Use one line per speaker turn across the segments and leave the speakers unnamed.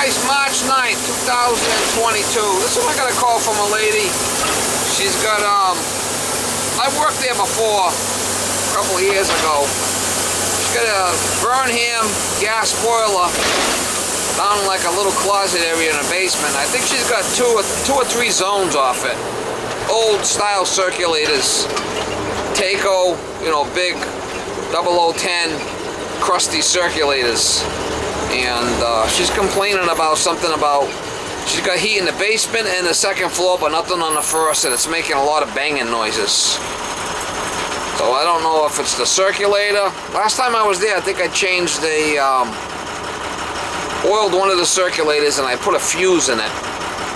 guys, March 9th, 2022. This is what I got a call from a lady. She's got, I worked there before, a couple of years ago. She's got a Burnham gas boiler down in like a little closet area in the basement. I think she's got two or three zones off it. Old style circulators. Taco, you know, big 0010 crusty circulators. And she's complaining about something about she's got heat in the basement and the second floor, but nothing on the first, and it's making a lot of banging noises. So I don't know if it's the circulator. Last time I was there, I think I changed the oiled one of the circulators and I put a fuse in it.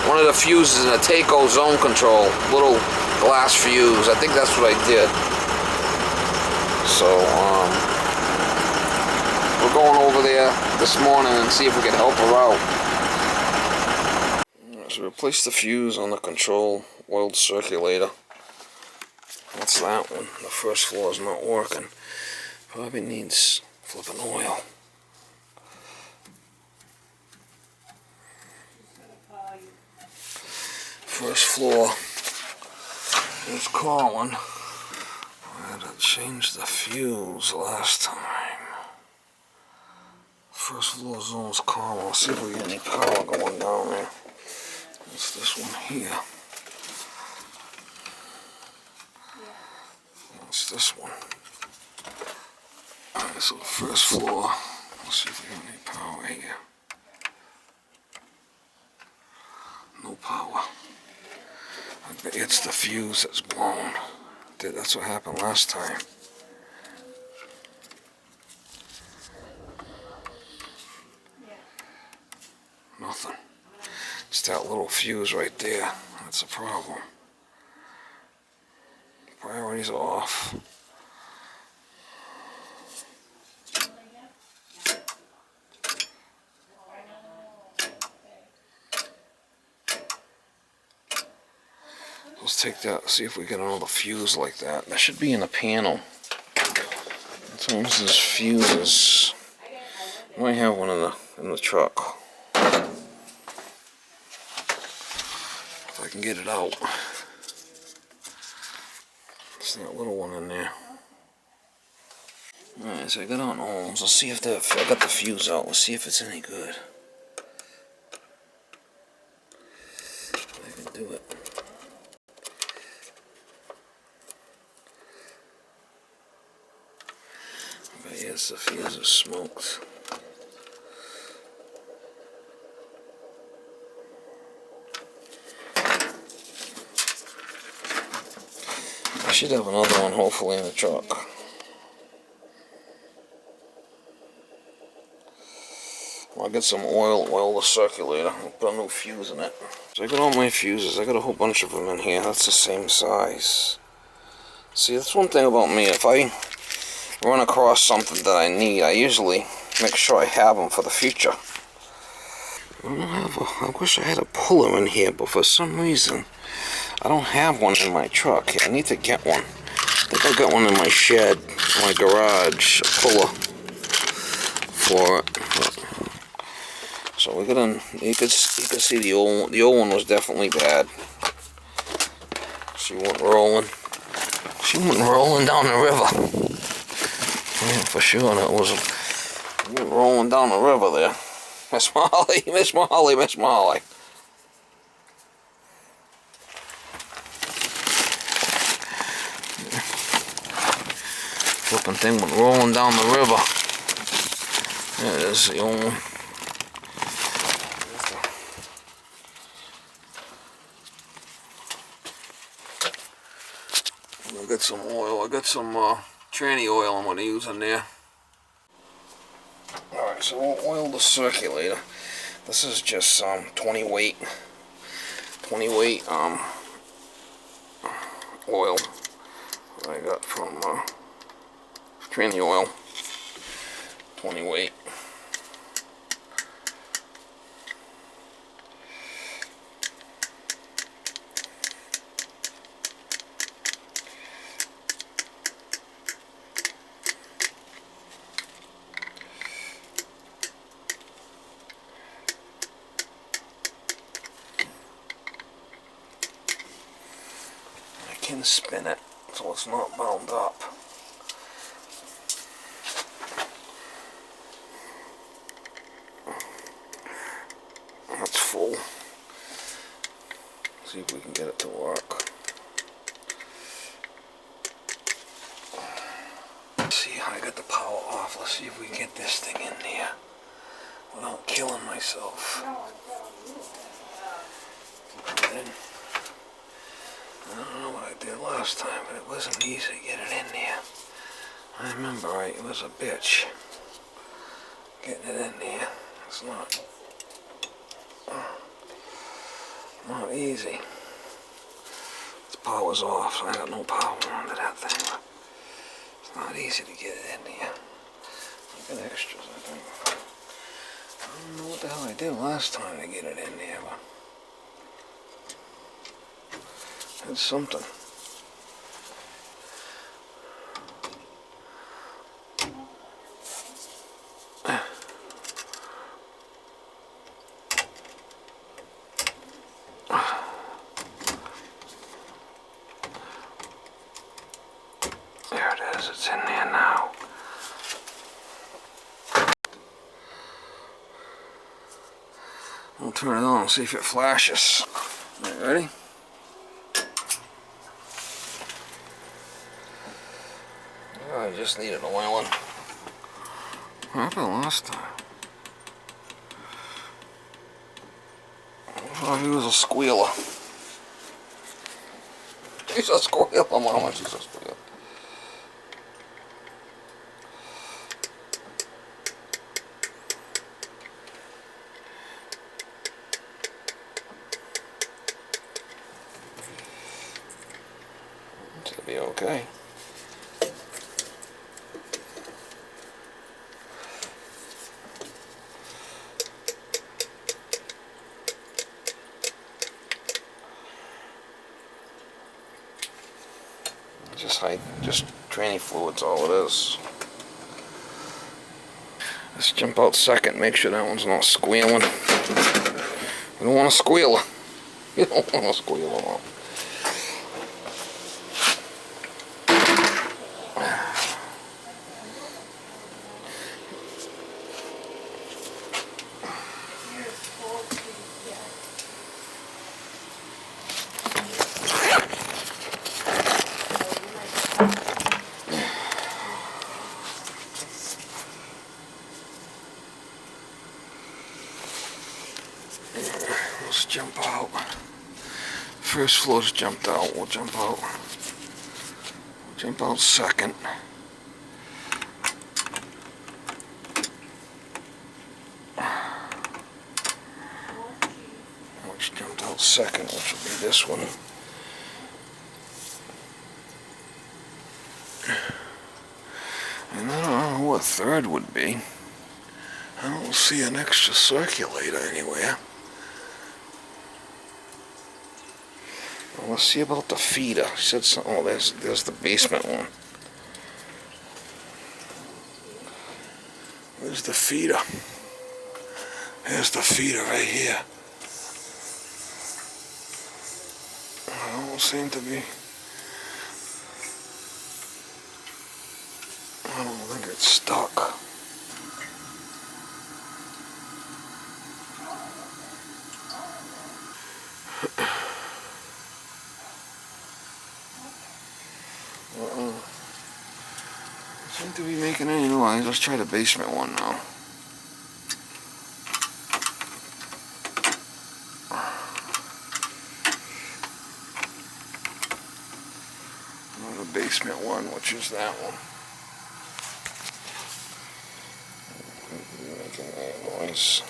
One of the fuses in a Taco zone control, little glass fuse. I think that's what I did. So we're going over there this morning and see if we can help her out. So replace the fuse on the control oiled circulator. That's that one. The first floor is not working. Probably needs flipping oil. First floor is calling. I had to change the fuse last time. First floor zone's calling. Let's see if we get any power going down there. What's this one here? What's this one? Alright, so the first floor. Let's see if we get any power here. No power. I bet it's the fuse that's blown. That's what happened last time. Nothing. It's that little fuse right there. That's a problem. Priorities off. Let's take that, see if we get another fuse like that. That should be in the panel. Sometimes there's fuses. I might have one in the truck. If I can get it out. It's that little one in there. Alright, so I got on ohms. Let's see if I got the fuse out. Let's see if it's any good. I can do it. But yes, the fuse is smoked. I should have another one hopefully in the truck. I'll get some oil the circulator, I'll put a new fuse in it. So I got all my fuses, I got a whole bunch of them in here, that's the same size. See, that's one thing about me, if I run across something that I need, I usually make sure I have them for the future. I wish I had a puller in here, but for some reason, I don't have one in my truck. I need to get one. I think I got one in my shed, my garage, a puller for it. So we got in. You could see the old one. The old one was definitely bad. She went rolling. She went rolling down the river. Yeah, for sure. That was went rolling down the river there. Miss Molly, Miss Molly, Miss Molly. Flipping thing went rolling down the river. There it is, the old one. I got some oil. I got some tranny oil I'm going to use in there. Alright, so we'll oil the circulator. This is just 20 weight oil I got from tranny oil. 20 weight. and spin it so it's not bound up. That's full. See if we can get it to work. Let's see how I got the power off. Let's see if we can get this thing in there without killing myself. Put it in. I don't know what I did last time, but it wasn't easy to get it in there. I remember right, it was a bitch getting it in there. It's not easy. The power's off, so I got no power under that thing. It's not easy to get it in there. I got extras, I think. I don't know what the hell I did last time to get it in there, but it's something. It's in there now. We'll turn it on and see if it flashes. Alright, ready? Oh, I just needed a oiling. What happened last time? I thought he was a squealer. He's a squealer, Mama. She's a squealer. It's gonna be okay. Just training fluid's all it is. Let's jump out second, make sure that one's not squealing. You don't want to squeal. You don't want to squeal them out. Let's jump out. First floor's jumped out. We'll jump out. We'll jump out second. Which jumped out second, which will be this one. And I don't know what third would be. I don't see an extra circulator anywhere. Well, let's see about the feeder. She said something. Oh, there's the basement one. Where's the feeder? There's the feeder right here. I don't seem to be. I don't think it's stuck. Seem to be making any noise. Let's try the basement one now. The basement one, which is that one. Making any noise.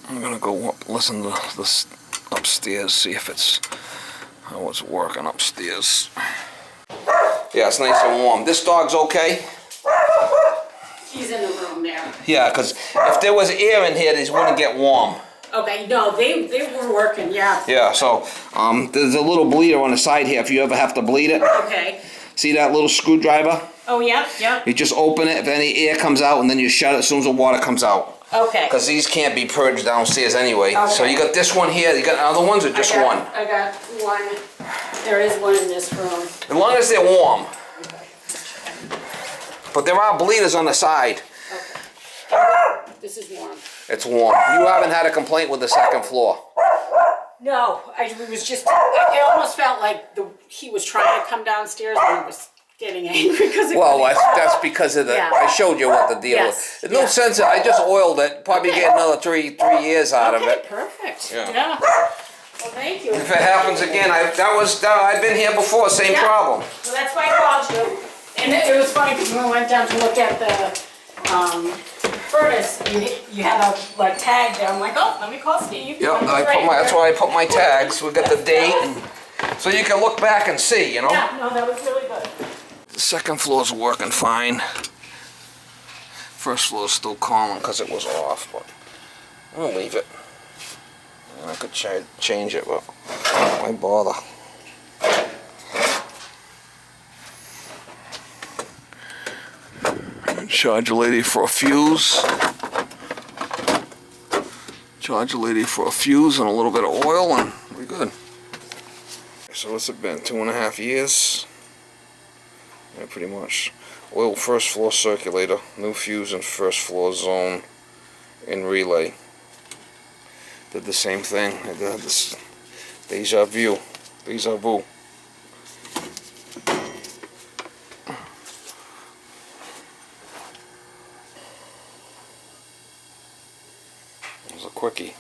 I'm gonna go up, listen to this upstairs, see if it's how it's working upstairs. Yeah, it's nice and warm. This dog's okay?
She's in the room there.
Yeah, because if there was air in here, these wouldn't get warm.
Okay, no, they were working, yeah.
Yeah, so there's a little bleeder on the side here if you ever have to bleed it.
Okay.
See that little screwdriver?
Oh, yeah, yeah.
You just open it if any air comes out, and then you shut it as soon as the water comes out.
Okay.
Because these can't be purged downstairs anyway. So
Okay.
you got this one here. You got other ones or just one?
I got one. There is one in this room.
As long as they're warm. But there are bleeders on the side.
Okay. This is warm.
It's warm. You haven't had a complaint with the second floor.
No, it was just, it almost felt like he was trying to come downstairs and he was getting angry because it
Well,
was.
that's because of the.
Yeah.
I showed you what the deal
Yes,
is. There's no
yeah.
sense. I just oiled it. Probably
Okay.
get another three years out of
Okay,
it.
perfect.
Yeah.
Yeah. Well, thank you.
If it happens again, I've been here before. Same
Yeah.
problem.
Well, that's why I called you. And it was funny because when we went down to look at the furnace, you had a like tag there. I'm like, oh, let me call Steve.
Yeah, that's why I put my tags. We got the date, and so you can look back and see. You know.
Yeah, no, that was really good.
The second floor's working fine. First floor's still calling because it was off, but I'll leave it. And I could change it, but why bother? Charge a lady for a fuse. Charge a lady for a fuse and a little bit of oil, and we're good. So what's it been? 2.5 years? Yeah, pretty much. Oil first floor circulator, new fuse in first floor zone in relay. Did the same thing. I did this deja vu. Deja vu. It was a quickie.